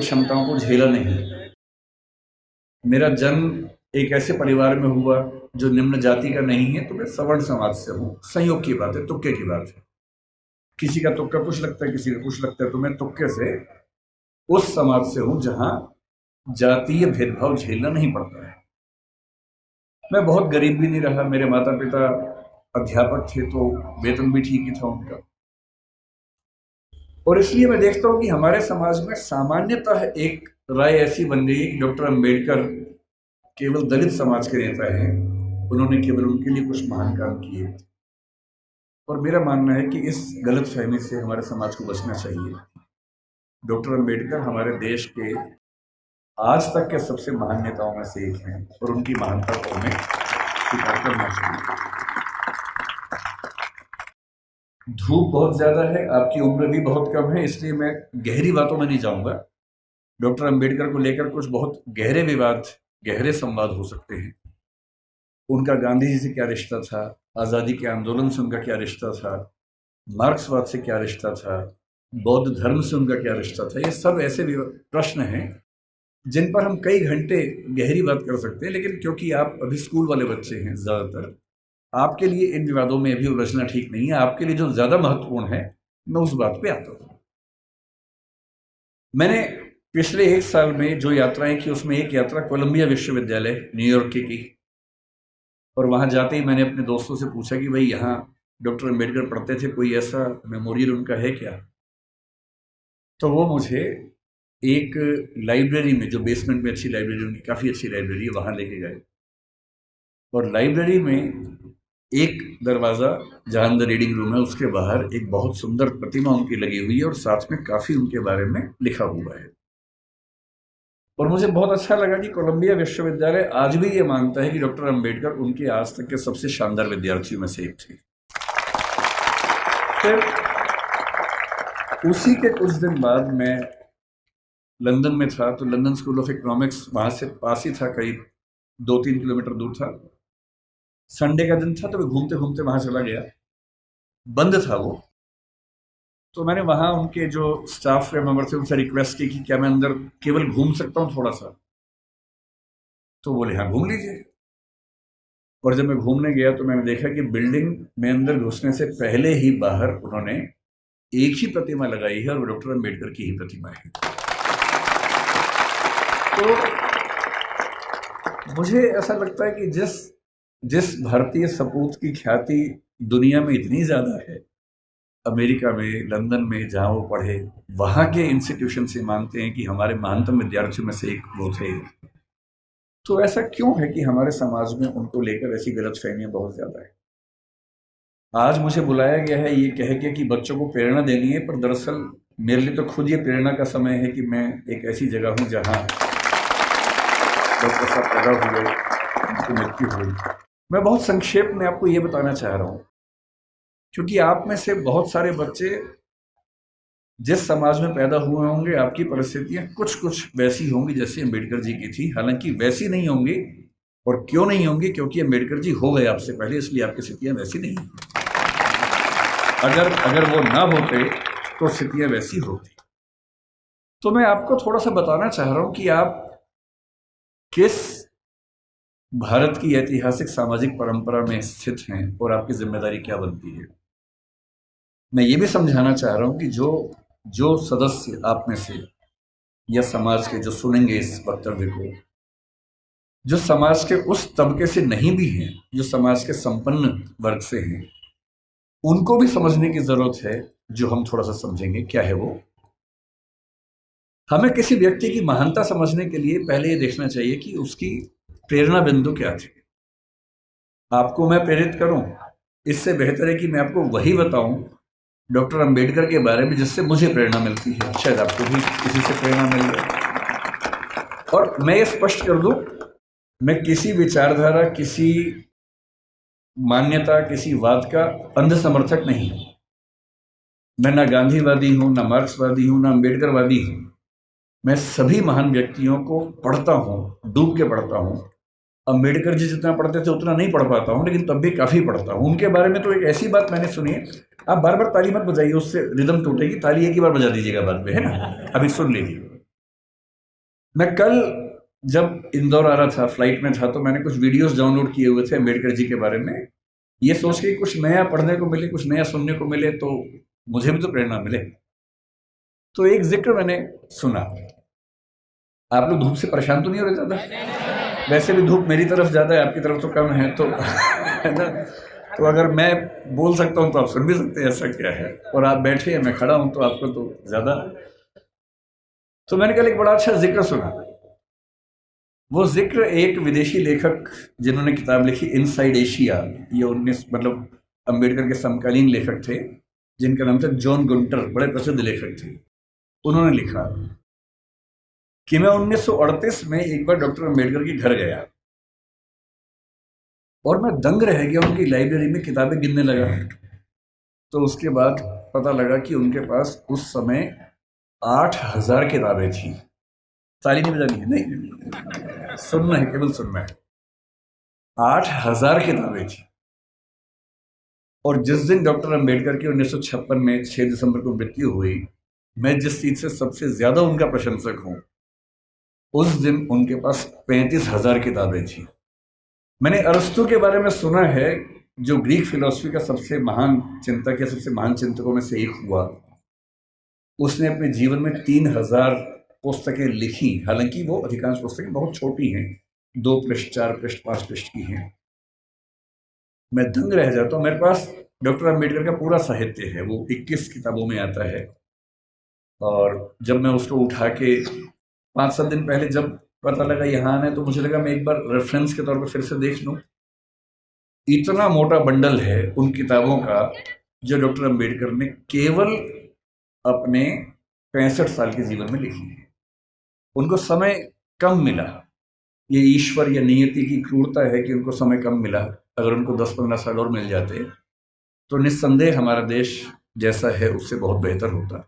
क्षमताओं को झेला नहीं। मेरा जन्म एक ऐसे परिवार में हुआ जो निम्न जाति का नहीं है, तो मैं सवर्ण समाज से हूँ। संयोग की बात है, तुक्के की बात है। किसी का तुक्का कुछ लगता है, किसी का कुछ लगता है, तो मैं तुक्के से उस समाज से हूँ जहाँ जातीय भेदभाव झेलना नहीं पड़ता है। मैं बहुत गरीब भी नहीं रहा। मेरे माता पिता अध्यापक थे, तो वेतन भी ठीक ही था उनका। और इसलिए मैं देखता हूँ कि हमारे समाज में सामान्यतः एक राय ऐसी बन गई है कि डॉक्टर अंबेडकर केवल दलित समाज के नेता हैं, उन्होंने केवल उनके लिए कुछ महान काम किए। और मेरा मानना है कि इस गलत फहमी से हमारे समाज को बचना चाहिए। डॉक्टर अंबेडकर हमारे देश के आज तक के सबसे महान नेताओं में से एक हैं और उनकी महानता को हमें स्वीकार करना चाहिए। धूप बहुत ज़्यादा है, आपकी उम्र भी बहुत कम है, इसलिए मैं गहरी बातों में नहीं जाऊंगा। डॉक्टर अंबेडकर को लेकर कुछ बहुत गहरे विवाद, गहरे संवाद हो सकते हैं। उनका गांधी जी से क्या रिश्ता था, आज़ादी के आंदोलन से उनका क्या रिश्ता था, मार्क्सवाद से क्या रिश्ता था, बौद्ध धर्म से उनका क्या रिश्ता था, ये सब ऐसे प्रश्न हैं जिन पर हम कई घंटे गहरी बात कर सकते हैं। लेकिन क्योंकि आप अभी स्कूल वाले बच्चे हैं ज़्यादातर, आपके लिए इन विवादों में अभी उलझना ठीक नहीं है। आपके लिए जो ज़्यादा महत्वपूर्ण है, मैं उस बात पे आता हूँ। मैंने पिछले 1 साल में जो यात्राएं की, उसमें एक यात्रा कोलंबिया विश्वविद्यालय न्यूयॉर्क की। और वहाँ जाते ही मैंने अपने दोस्तों से पूछा कि भाई यहाँ डॉक्टर अंबेडकर पढ़ते थे, कोई ऐसा मेमोरियल उनका है क्या? तो वो मुझे एक लाइब्रेरी में, जो बेसमेंट में अच्छी लाइब्रेरी, उनकी काफ़ी अच्छी लाइब्रेरी है, वहाँ लेके गए। और लाइब्रेरी में एक दरवाज़ा जहाँ अंदर रीडिंग रूम है, उसके बाहर एक बहुत सुंदर प्रतिमा उनकी लगी हुई है और साथ में काफ़ी उनके बारे में लिखा हुआ है। और मुझे बहुत अच्छा लगा कि कोलंबिया विश्वविद्यालय आज भी ये मानता है कि डॉक्टर अंबेडकर उनके आज तक के सबसे शानदार विद्यार्थियों में से एक थे। फिर उसी के कुछ दिन बाद मैं लंदन में था, तो लंदन स्कूल ऑफ इकोनॉमिक्स वहाँ से पास ही था, करीब 2-3 किलोमीटर दूर था। संडे का दिन था, तो मैं घूमते घूमते वहाँ चला गया। बंद था वो, तो मैंने वहाँ उनके जो स्टाफ के मेंबर थे उनसे रिक्वेस्ट की कि क्या मैं अंदर केवल घूम सकता हूँ थोड़ा सा? तो बोले हाँ घूम लीजिए। और जब मैं घूमने गया तो मैंने देखा कि बिल्डिंग में अंदर घुसने से पहले ही बाहर उन्होंने एक ही प्रतिमा लगाई है और वो डॉक्टर अंबेडकर की ही प्रतिमा है। तो मुझे ऐसा लगता है कि जिस भारतीय सपूत की ख्याति दुनिया में इतनी ज़्यादा है, अमेरिका में, लंदन में जहाँ वो पढ़े, वहाँ के इंस्टीट्यूशन से मानते हैं कि हमारे महानतम विद्यार्थियों में से एक वो थे। तो ऐसा क्यों है कि हमारे समाज में उनको लेकर ऐसी गलतफहमियां बहुत ज़्यादा है? आज मुझे बुलाया गया है ये कह के कि बच्चों को प्रेरणा देनी है, पर दरअसल मेरे लिए तो खुद ये प्रेरणा का समय है कि मैं एक ऐसी जगह हूँ जहाँ डॉक्टर साहब पैदा हुए, उनकी मृत्यु हुई। मैं बहुत संक्षेप में आपको ये बताना चाह रहा हूँ, क्योंकि आप में से बहुत सारे बच्चे जिस समाज में पैदा हुए होंगे, आपकी परिस्थितियां कुछ कुछ वैसी होंगी जैसे अंबेडकर जी की थी। हालांकि वैसी नहीं होंगी, और क्यों नहीं होंगी? क्योंकि अंबेडकर जी हो गए आपसे पहले, इसलिए आपकी स्थितियां वैसी नहीं। अगर वो ना होते तो स्थितियां वैसी होती। तो मैं आपको थोड़ा सा बताना चाह रहा हूं कि आप किस भारत की ऐतिहासिक सामाजिक परंपरा में स्थित हैं और आपकी जिम्मेदारी क्या बनती है। मैं ये भी समझाना चाह रहा हूं कि जो सदस्य आप में से या समाज के जो सुनेंगे इस वक्तव्य को, जो समाज के उस तबके से नहीं भी हैं, जो समाज के संपन्न वर्ग से हैं, उनको भी समझने की जरूरत है। जो हम थोड़ा सा समझेंगे क्या है वो। हमें किसी व्यक्ति की महानता समझने के लिए पहले ये देखना चाहिए कि उसकी प्रेरणा बिंदु क्या थे। आपको मैं प्रेरित करूं, इससे बेहतर है कि मैं आपको वही बताऊं डॉक्टर अंबेडकर के बारे में जिससे मुझे प्रेरणा मिलती है। शायद आपको भी किसी से प्रेरणा मिल जाए। और मैं ये स्पष्ट कर दूं, मैं किसी विचारधारा, किसी मान्यता, किसी वाद का अंध समर्थक नहीं हूं। मैं ना गांधीवादी हूं, ना मार्क्सवादी हूं, ना अंबेडकरवादी हूं। मैं सभी महान व्यक्तियों को पढ़ता हूं, डूब के पढ़ता हूं। अंबेडकर जी जितना पढ़ते थे उतना नहीं पढ़ पाता हूं, लेकिन तब भी काफ़ी पढ़ता हूं। उनके बारे में तो एक ऐसी बात मैंने सुनी है, आप बार बार ताली मत बजाइए, उससे रिदम टूटेगी। ताली एक ही बार बजा दीजिएगा बाद में, है ना? अभी सुन लीजिए। मैं कल जब इंदौर आ रहा था, फ्लाइट में था, तो मैंने कुछ वीडियोस डाउनलोड किए हुए थे अम्बेडकर जी के बारे में, ये सोच के कुछ नया पढ़ने को मिले, कुछ नया सुनने को मिले, तो मुझे भी तो प्रेरणा मिले। तो एक जिक्र मैंने सुना। आप लोग धूप से परेशान तो नहीं हो रहे ज़्यादा? वैसे भी धूप मेरी तरफ ज़्यादा है, आपकी तरफ तो कम है, तो है ना? तो अगर मैं बोल सकता हूँ तो आप सुन भी सकते हैं, ऐसा क्या है। और आप बैठे हैं, मैं खड़ा हूँ, तो आपको तो ज़्यादा। तो मैंने कल एक बड़ा अच्छा जिक्र सुना। वो जिक्र एक विदेशी लेखक जिन्होंने किताब लिखी इनसाइड एशिया, ये 19 मतलब अम्बेडकर के समकालीन लेखक थे, जिनका नाम था जॉन गुंटर, बड़े प्रसिद्ध लेखक थे। उन्होंने लिखा कि मैं 1938 में एक बार डॉक्टर अम्बेडकर के घर गया और मैं दंग रह गया, उनकी लाइब्रेरी में किताबें गिनने लगा। तो उसके बाद पता लगा कि उनके पास उस समय 8,000 किताबें थी। ताली नहीं बजानी है, नहीं, सुनना है, केवल सुनना है। 8,000 किताबें थी। और जिस दिन डॉक्टर अम्बेडकर की 1956 में 6 दिसंबर को मृत्यु हुई, मैं जिस चीज से सबसे ज्यादा उनका प्रशंसक हूं, उस दिन उनके पास 35,000 किताबें थी। मैंने अरस्तु के बारे में सुना है, जो ग्रीक फिलॉसफी का सबसे महान चिंतक या सबसे महान चिंतकों में से एक हुआ। उसने अपने जीवन में 3,000 पुस्तकें लिखी। हालांकि वो अधिकांश पुस्तकें बहुत छोटी हैं, 2 पृष्ठ, 4 पृष्ठ, 5 पृष्ठ की हैं। मैं दंग रह जाता हूँ। मेरे पास डॉक्टर अम्बेडकर का पूरा साहित्य है, वो 21 किताबों में आता है। और जब मैं उसको उठा के 5-7 दिन पहले जब पता लगा यहाँ आना है, तो मुझे लगा मैं एक बार रेफरेंस के तौर पर फिर से देख लूँ। इतना मोटा बंडल है उन किताबों का, जो डॉक्टर अम्बेडकर ने केवल अपने 65 साल के जीवन में लिखी है। उनको समय कम मिला। ये ईश्वर या नियति की क्रूरता है कि उनको समय कम मिला। अगर उनको 10-15 साल और मिल जाते तो निस्संदेह हमारा देश जैसा है उससे बहुत बेहतर होता।